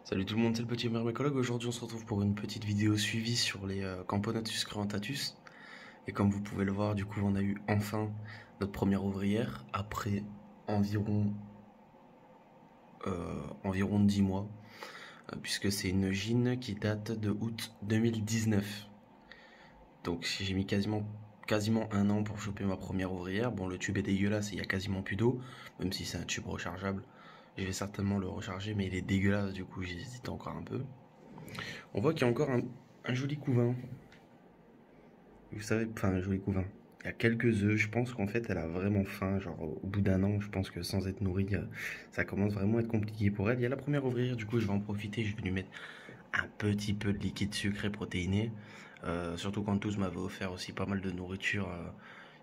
Salut tout le monde, c'est le petit myrmécologue. Aujourd'hui, on se retrouve pour une petite vidéo suivie sur les Camponotus cruentatus. Et comme vous pouvez le voir, du coup, on a eu enfin notre première ouvrière après environ, environ 10 mois, puisque c'est une gine qui date de août 2019. Donc j'ai mis quasiment un an pour choper ma première ouvrière. Bon, le tube est dégueulasse, il y a quasiment plus d'eau, même si c'est un tube rechargeable. Je vais certainement le recharger, mais il est dégueulasse, du coup j'hésite encore un peu. On voit qu'il y a encore un joli couvain. Vous savez, enfin un joli couvain. Il y a quelques œufs, je pense qu'en fait elle a vraiment faim, genre au bout d'un an, je pense que sans être nourrie, ça commence vraiment à être compliqué pour elle. Il y a la première ouvrière, du coup je vais en profiter, je vais lui mettre un petit peu de liquide sucré protéiné. Surtout quand tous m'avaient offert aussi pas mal de nourriture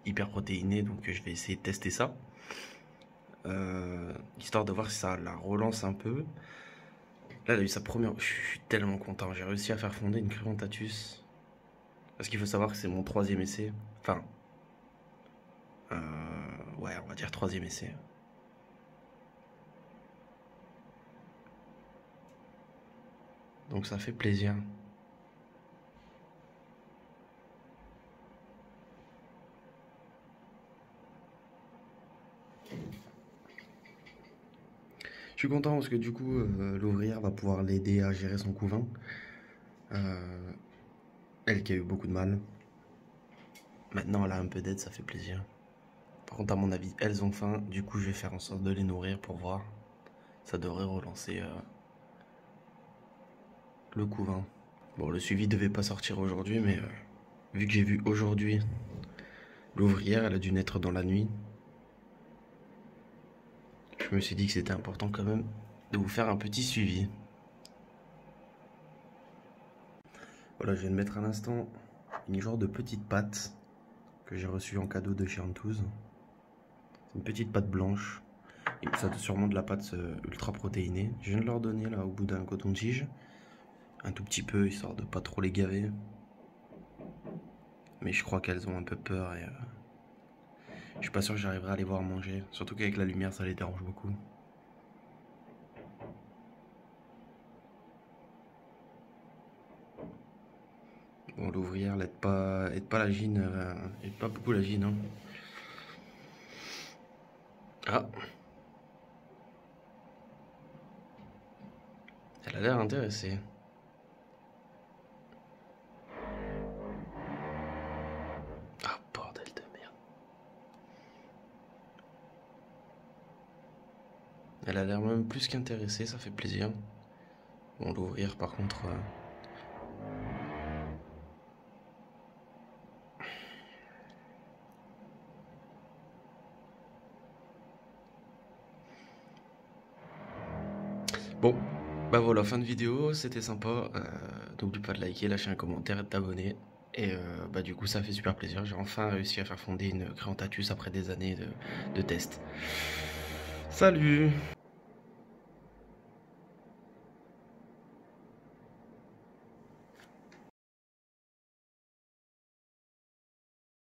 hyper protéinée, donc je vais essayer de tester ça. Histoire de voir si ça la relance un peu. Là, elle a eu sa première. Je suis tellement content. J'ai réussi à faire fonder une Cruentatus. Parce qu'il faut savoir que c'est mon troisième essai. Enfin. Ouais, on va dire troisième essai. Donc ça fait plaisir. Je suis content parce que du coup, l'ouvrière va pouvoir l'aider à gérer son couvain. Elle qui a eu beaucoup de mal. Maintenant, elle a un peu d'aide, ça fait plaisir. Par contre, à mon avis, elles ont faim. Du coup, je vais faire en sorte de les nourrir pour voir. Ça devrait relancer le couvain. Bon, le suivi devait pas sortir aujourd'hui, mais vu que j'ai vu aujourd'hui l'ouvrière, elle a dû naître dans la nuit. Je me suis dit que c'était important quand même de vous faire un petit suivi. Voilà, je viens de mettre à l'instant une genre de petite pâte que j'ai reçue en cadeau de chez Antouze. C'est une petite pâte blanche. Et ça a sûrement de la pâte ultra protéinée. Je viens de leur donner là au bout d'un coton-tige. Un tout petit peu, histoire de pas trop les gaver. Mais je crois qu'elles ont un peu peur et je suis pas sûr que j'arriverai à les voir manger. Surtout qu'avec la lumière, ça les dérange beaucoup. Bon, l'ouvrière, elle aide pas la gine, aide pas beaucoup la gine. Hein. Ah, elle a l'air intéressée. Ah, bordel de merde. Elle a l'air même plus qu'intéressée, ça fait plaisir. Bon, l'ouvrière, par contre... Bon, bah voilà, fin de vidéo, c'était sympa. N'oublie pas de liker, lâcher un commentaire et de t'abonner. Et bah du coup, ça fait super plaisir. J'ai enfin réussi à faire fonder une Cruentatus après des années de tests. Salut!